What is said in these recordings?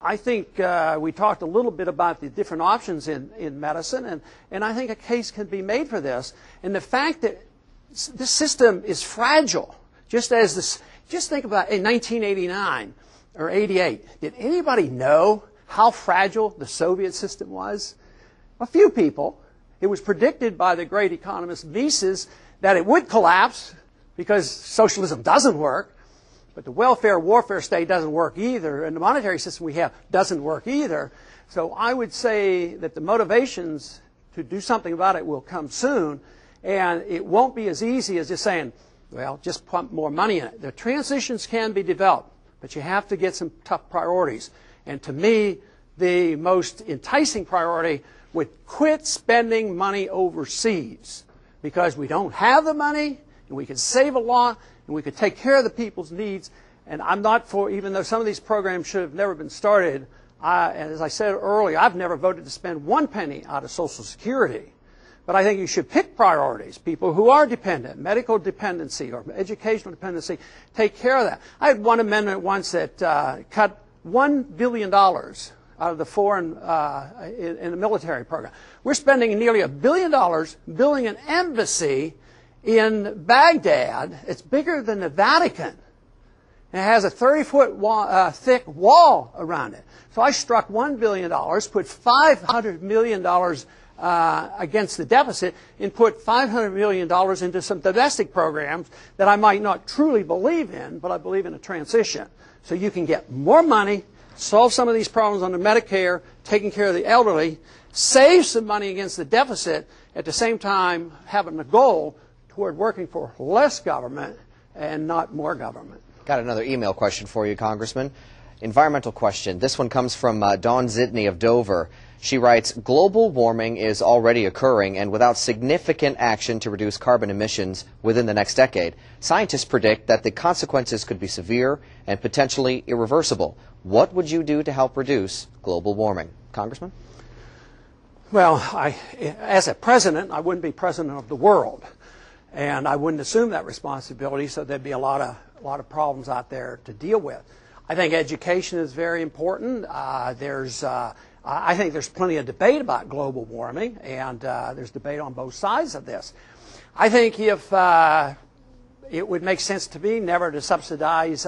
I think we talked a little bit about the different options in medicine, and I think a case can be made for this. And the fact that this system is fragile, just think about in 1989 or 88, did anybody know how fragile the Soviet system was? A few people. It was predicted by the great economist Mises that it would collapse because socialism doesn't work. But the welfare warfare state doesn't work either, and the monetary system we have doesn't work either. So I would say that the motivations to do something about it will come soon, and it won't be as easy as just saying, well, just pump more money in it. The transitions can be developed, but you have to get some tough priorities. And to me, the most enticing priority would quit spending money overseas, because we don't have the money, and we can save a lot, and we could take care of the people's needs. And I'm not for, even though some of these programs should have never been started, and as I said earlier, I've never voted to spend one penny out of Social Security. But I think you should pick priorities. People who are dependent, medical dependency or educational dependency, take care of that. I had one amendment once that cut $1 billion out of the foreign, in the military program. We're spending nearly $1 billion building an embassy in Baghdad. It's bigger than the Vatican. And it has a 30-foot thick wall around it. So I struck $1 billion, put $500 million against the deficit, and put $500 million into some domestic programs that I might not truly believe in, but I believe in a transition. So you can get more money, solve some of these problems under Medicare, taking care of the elderly, save some money against the deficit, at the same time having a goal toward working for less government and not more government. Got another email question for you, Congressman. Environmental question. This one comes from Dawn Zidney of Dover. She writes, global warming is already occurring, and without significant action to reduce carbon emissions within the next decade, scientists predict that the consequences could be severe and potentially irreversible. What would you do to help reduce global warming? Congressman? Well, as a president, I wouldn't be president of the world. And I wouldn't assume that responsibility, so there'd be a lot of problems out there to deal with. I think education is very important. I think there's plenty of debate about global warming, and there's debate on both sides of this. I think if it would make sense to me never to subsidize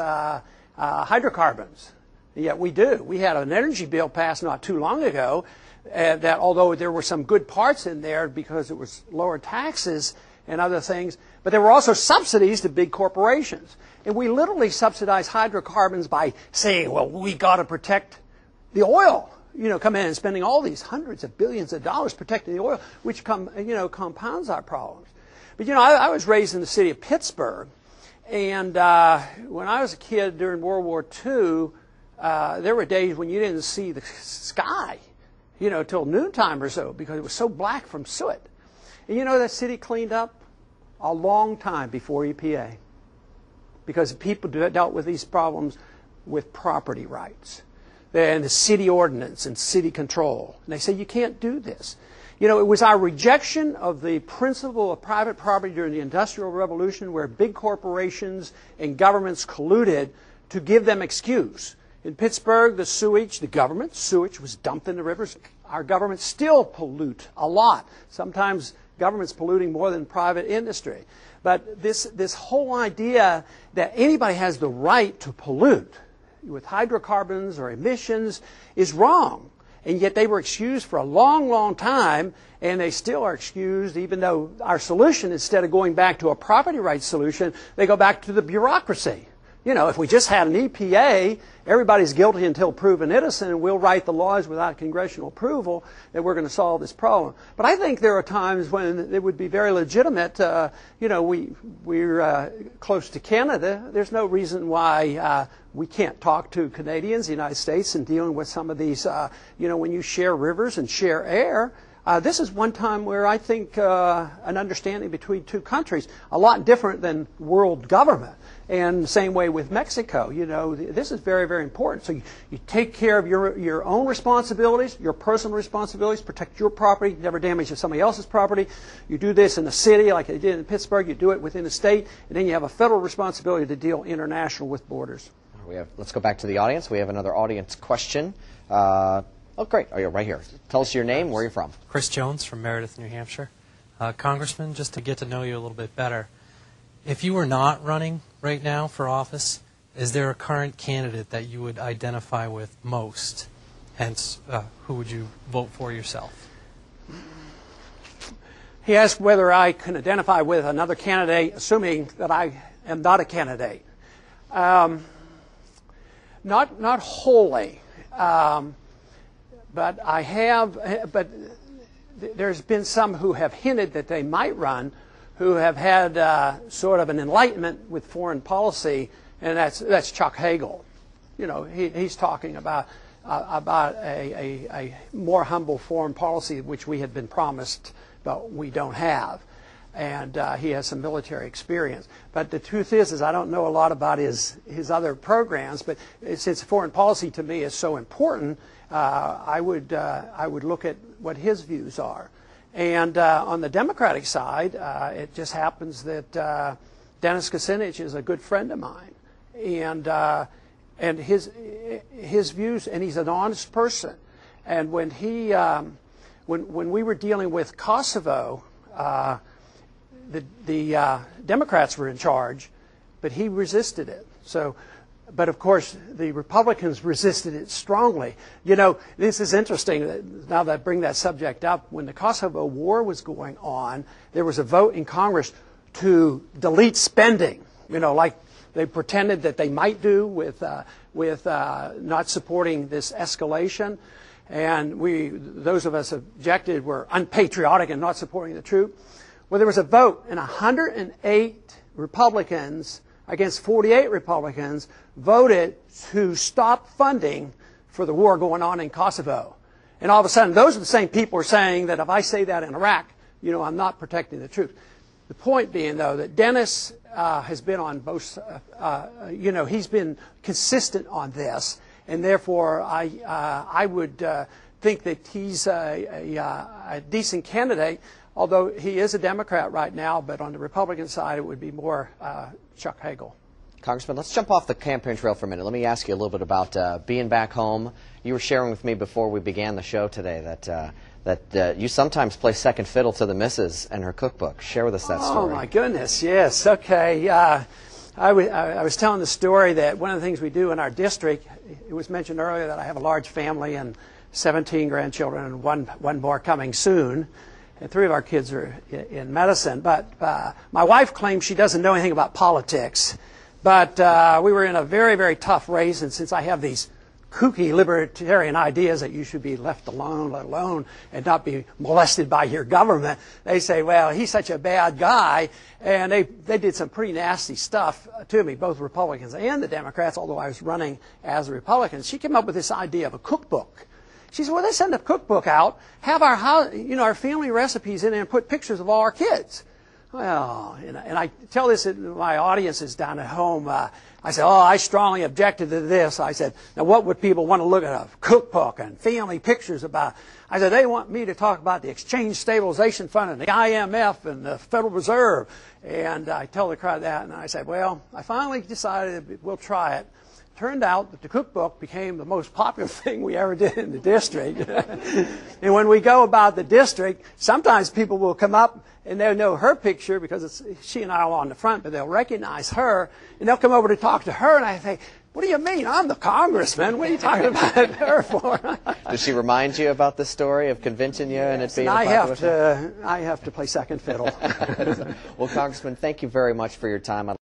hydrocarbons. Yet we do. We had an energy bill passed not too long ago that, although there were some good parts in there because it was lower taxes and other things, but there were also subsidies to big corporations. And we literally subsidize hydrocarbons by saying, well, we got to protect the oil. You know, come in and spending all these hundreds of billions of dollars protecting the oil, which compounds our problems. But, I was raised in the city of Pittsburgh, and when I was a kid during World War II, there were days when you didn't see the sky, till noontime or so, because it was so black from soot. And that city cleaned up a long time before EPA, because people dealt with these problems with property rights and the city ordinance and city control. And they say, you can't do this. It was our rejection of the principle of private property during the Industrial Revolution, where big corporations and governments colluded to give them excuse. In Pittsburgh, the government sewage was dumped in the rivers. Our governments still pollute a lot. Sometimes government's polluting more than private industry. But this whole idea that anybody has the right to pollute with hydrocarbons or emissions is wrong. And yet they were excused for a long, long time, and they still are excused, even though our solution, instead of going back to a property rights solution, they go back to the bureaucracy. If we just had an EPA, everybody's guilty until proven innocent, and we'll write the laws without congressional approval that we're going to solve this problem. But I think there are times when it would be very legitimate. We're close to Canada. There's no reason why we can't talk to Canadians, the United States, in dealing with some of these, when you share rivers and share air. This is one time where I think an understanding between two countries, a lot different than world government. And the same way with Mexico, this is very, very important. So you take care of your own responsibilities, your personal responsibilities, protect your property, never damage somebody else's property. You do this in the city like they did in Pittsburgh. You do it within the state. And then you have a federal responsibility to deal international with borders. Let's go back to the audience. We have another audience question. Oh, great. Oh, you're right here. Tell us your name, where you're from. Chris Jones from Meredith, New Hampshire. Congressman, just to get to know you a little bit better, if you were not running right now for office, is there a current candidate that you would identify with most? Hence, who would you vote for yourself? He asked whether I can identify with another candidate, assuming that I am not a candidate. Not wholly, but I have. But there's been some who have hinted that they might run, who have had sort of an enlightenment with foreign policy, and that's Chuck Hagel. You know, he's talking about a more humble foreign policy, which we had been promised, but we don't have. And he has some military experience. But the truth is I don't know a lot about his other programs. But since foreign policy to me is so important, I would look at what his views are. And on the Democratic side, it just happens that Dennis Kucinich is a good friend of mine, and his views, and he's an honest person. And when he when we were dealing with Kosovo, the Democrats were in charge, but he resisted it. But of course, the Republicans resisted it strongly. You know, this is interesting. Now that I bring that subject up, when the Kosovo War was going on, there was a vote in Congress to delete spending. You know, like they pretended that they might do with not supporting this escalation. And those of us objected, were unpatriotic and not supporting the troop. Well, there was a vote, and 108 Republicans against 48 Republicans voted to stop funding for the war going on in Kosovo. And all of a sudden, those are the same people who are saying that if I say that in Iraq, you know, I'm not protecting the troops. The point being, though, that Dennis has been on both, you know, he's been consistent on this, and therefore I would think that he's a decent candidate, although he is a Democrat right now, but on the Republican side it would be more Chuck Hagel. Congressman, let's jump off the campaign trail for a minute. Let me ask you a little bit about being back home. You were sharing with me before we began the show today that you sometimes play second fiddle to the missus and her cookbook. Share with us that story. Oh, my goodness, yes. Okay. I was telling the story that one of the things we do in our district, it was mentioned earlier that I have a large family and 17 grandchildren and one more coming soon. And 3 of our kids are in medicine. But my wife claims she doesn't know anything about politics. But we were in a very, very tough race, and since I have these kooky libertarian ideas that you should be left alone, let alone, and not be molested by your government, they say, well, he's such a bad guy. And they did some pretty nasty stuff to me, both Republicans and the Democrats, although I was running as a Republican. She came up with this idea of a cookbook. She said, well, let's send a cookbook out, have our house, you know, our family recipes in there, and put pictures of all our kids. Well, and I tell this to my audiences down at home. I said, oh, I strongly objected to this. I said, now what would people want to look at a cookbook and family pictures about? I said, they want me to talk about the Exchange Stabilization Fund and the IMF and the Federal Reserve. And I tell the crowd that, and I said, well, I finally decided we'll try it. Turned out that the cookbook became the most popular thing we ever did in the district. And when we go about the district, sometimes people will come up and they'll know her picture because she and I are on the front, but they'll recognize her, and they'll come over to talk to her, and I say, what do you mean? I'm the congressman. What are you talking about her for? Does she remind you about the story of convincing you and it being a popular thing? I have to play second fiddle. Well, Congressman, thank you very much for your time.